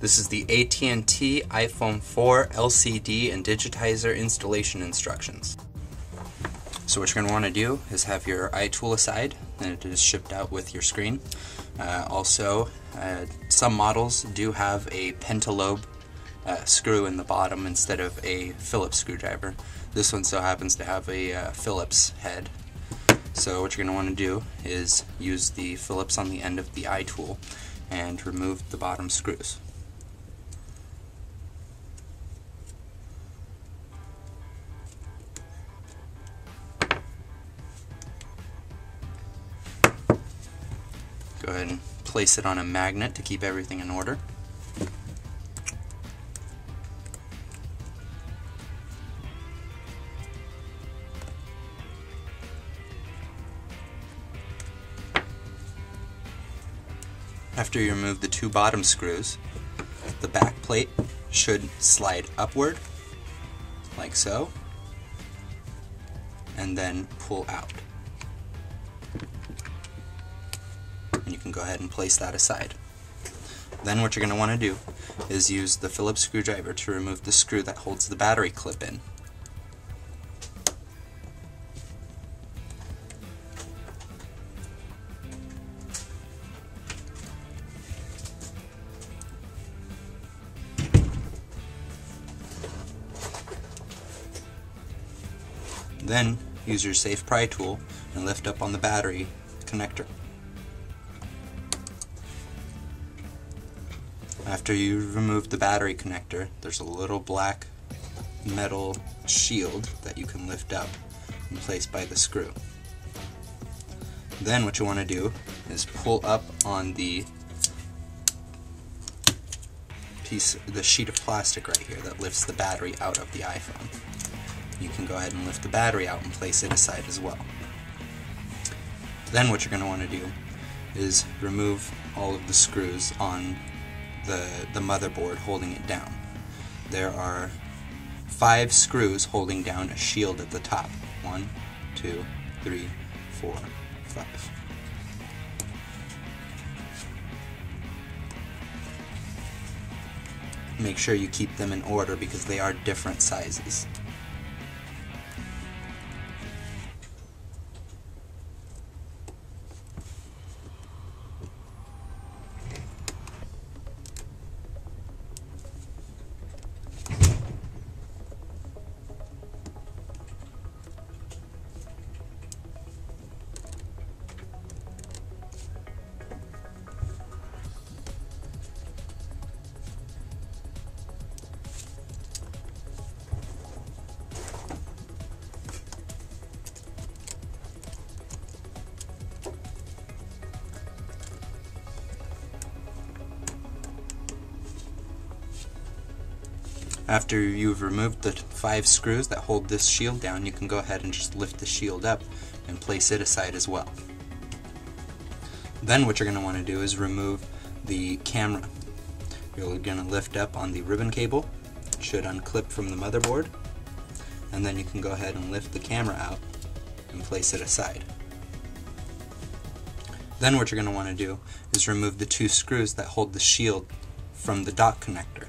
This is the AT&T iPhone 4 LCD and Digitizer installation instructions. So what you're going to want to do is have your iTool aside, and it is shipped out with your screen. Some models do have a pentalobe screw in the bottom instead of a Phillips screwdriver. This one still happens to have a Phillips head. So what you're going to want to do is use the Phillips on the end of the iTool and remove the bottom screws. Go ahead and place it on a magnet to keep everything in order. After you remove the two bottom screws, the back plate should slide upward, like so, and then pull out. And you can go ahead and place that aside. Then what you're going to want to do is use the Phillips screwdriver to remove the screw that holds the battery clip in. Then use your safe pry tool and lift up on the battery connector. After you remove the battery connector, there's a little black metal shield that you can lift up and place by the screw. Then what you want to do is pull up on the sheet of plastic right here that lifts the battery out of the iPhone. You can go ahead and lift the battery out and place it aside as well. Then what you're going to want to do is remove all of the screws on the motherboard holding it down. There are 5 screws holding down a shield at the top. 1, 2, 3, 4, 5. Make sure you keep them in order because they are different sizes. After you've removed the 5 screws that hold this shield down, you can go ahead and just lift the shield up and place it aside as well. Then what you're going to want to do is remove the camera. You're going to lift up on the ribbon cable. It should unclip from the motherboard, and then you can go ahead and lift the camera out and place it aside. Then what you're going to want to do is remove the 2 screws that hold the shield from the dock connector.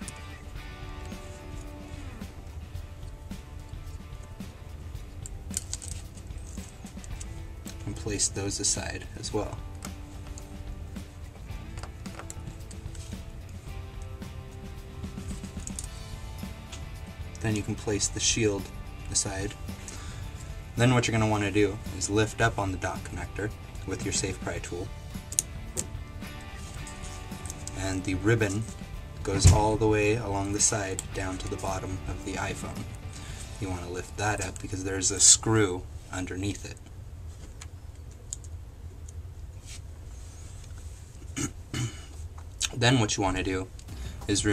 And place those aside as well. Then you can place the shield aside. Then what you're going to want to do is lift up on the dock connector with your safe pry tool, and the ribbon goes all the way along the side down to the bottom of the iPhone. You want to lift that up because there's a screw underneath it. Then what you want to do is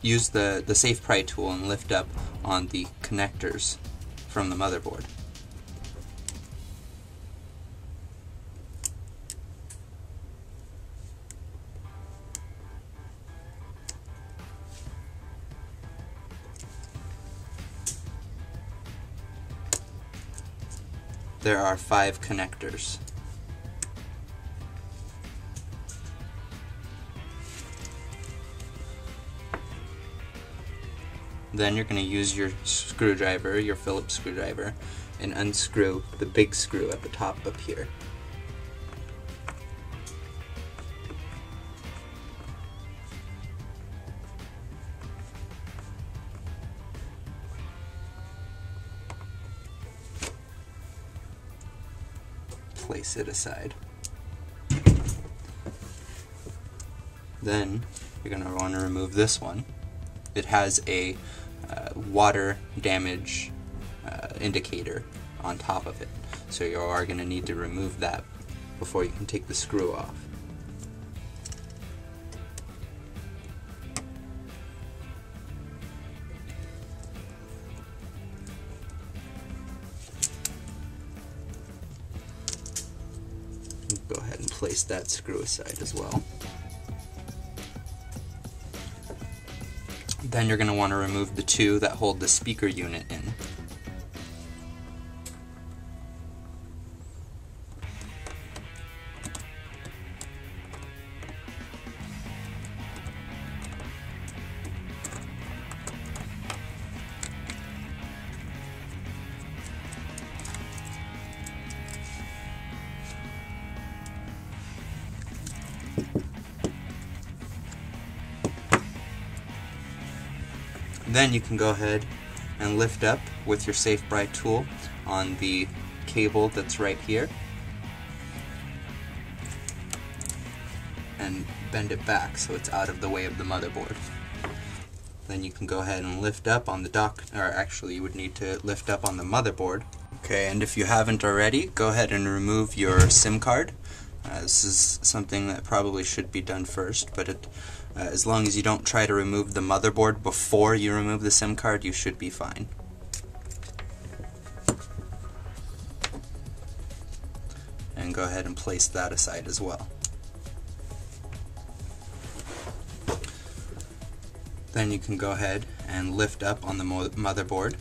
use the safe pry tool and lift up on the connectors from the motherboard. There are 5 connectors. Then you're going to use your screwdriver, your Phillips screwdriver, and unscrew the big screw at the top up here. Place it aside. Then you're going to want to remove this one. It has a water damage indicator on top of it, so you are going to need to remove that before you can take the screw off. Go ahead and place that screw aside as well. Then you're going to want to remove the two that hold the speaker unit in. Then you can go ahead and lift up with your Safe Pry tool on the cable that's right here and bend it back so it's out of the way of the motherboard. Then you can go ahead and lift up on the dock, or actually you would need to lift up on the motherboard. Okay, and if you haven't already, go ahead and remove your SIM card. This is something that probably should be done first, but as long as you don't try to remove the motherboard before you remove the SIM card, you should be fine. And go ahead and place that aside as well. Then you can go ahead and lift up on the motherboard.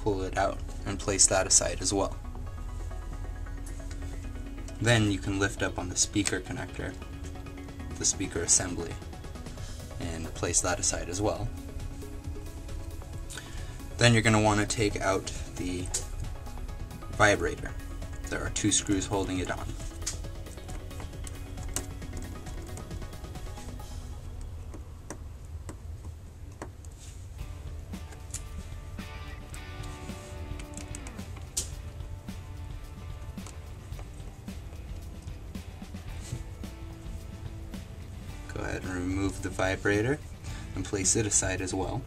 Pull it out and place that aside as well. Then you can lift up on the speaker connector, the speaker assembly, and place that aside as well. Then you're going to want to take out the vibrator. There are two screws holding it on. Go ahead and remove the vibrator and place it aside as well.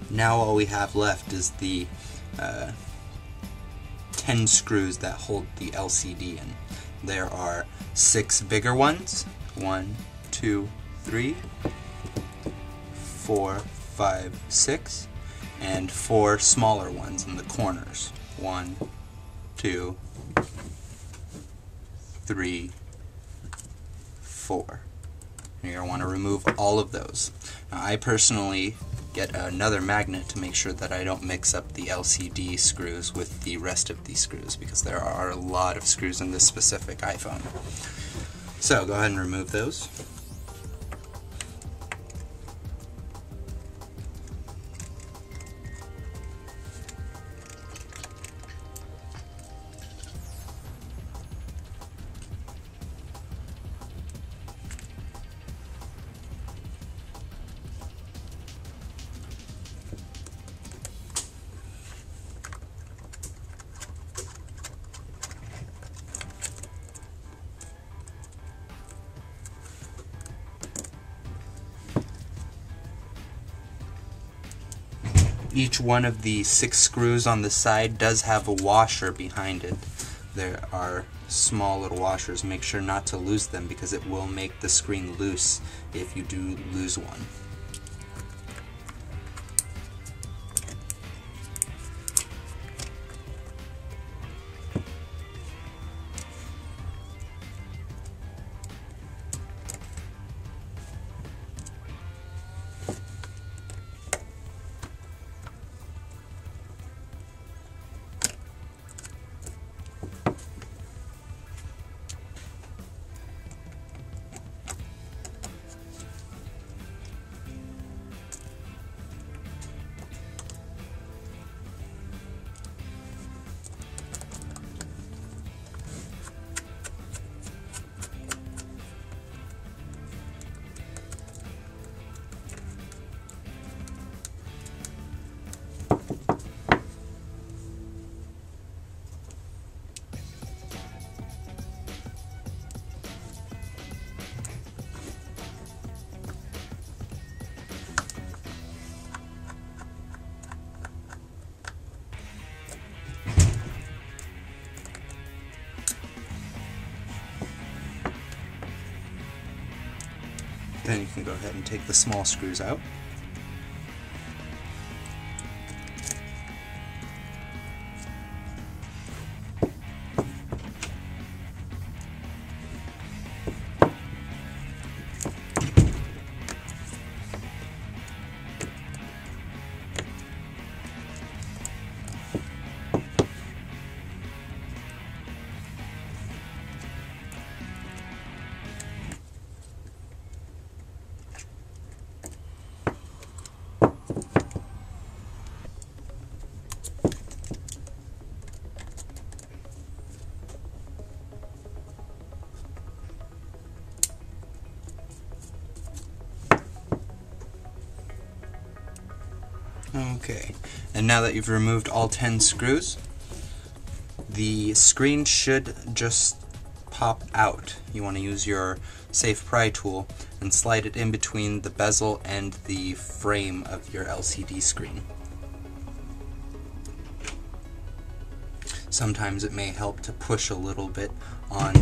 Now all we have left is the 10 screws that hold the LCD in. There are 6 bigger ones, 1, 2, 3, 4, 5, 6, and 4 smaller ones in the corners. 1, 2, 3, 4. You're going to want to remove all of those. Now, I personally get another magnet to make sure that I don't mix up the LCD screws with the rest of these screws, because there are a lot of screws in this specific iPhone. So go ahead and remove those. Each one of the 6 screws on the side does have a washer behind it. There are small little washers. Make sure not to lose them, because it will make the screen loose if you do lose one. Then you can go ahead and take the small screws out. Okay, and now that you've removed all 10 screws, the screen should just pop out. You want to use your safe pry tool and slide it in between the bezel and the frame of your LCD screen. Sometimes it may help to push a little bit on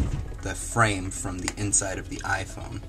the frame from the inside of the iPhone.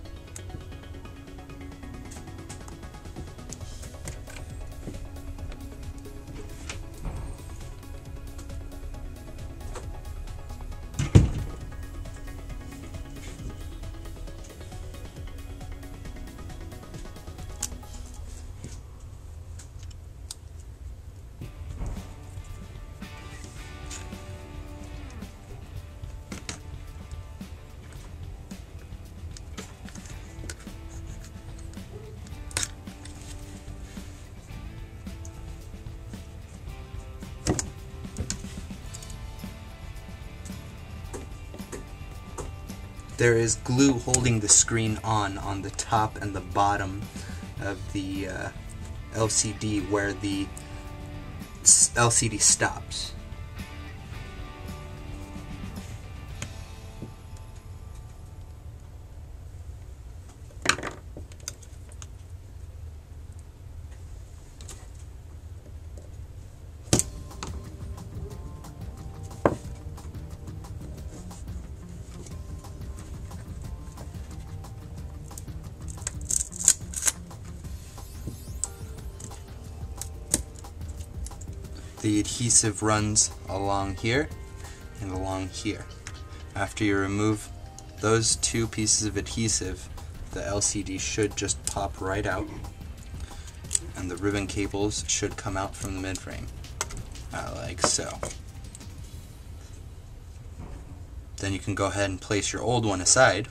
There is glue holding the screen on the top and the bottom of the LCD where the LCD stops. The adhesive runs along here and along here. After you remove those two pieces of adhesive, the LCD should just pop right out and the ribbon cables should come out from the midframe, like so. Then you can go ahead and place your old one aside.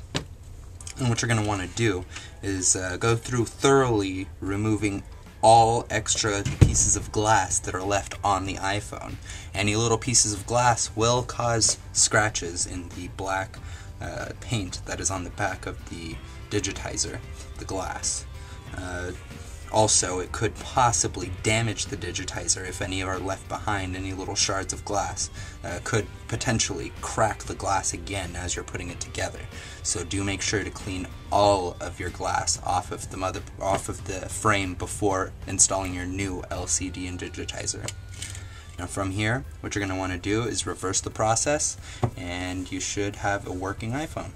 And what you're going to want to do is go through thoroughly removing all extra pieces of glass that are left on the iPhone. Any little pieces of glass will cause scratches in the black paint that is on the back of the digitizer, the glass. Also, it could possibly damage the digitizer if any are left behind. Any little shards of glass could potentially crack the glass again as you're putting it together. So do make sure to clean all of your glass off of the frame before installing your new LCD and digitizer. Now from here, what you're going to want to do is reverse the process, and you should have a working iPhone.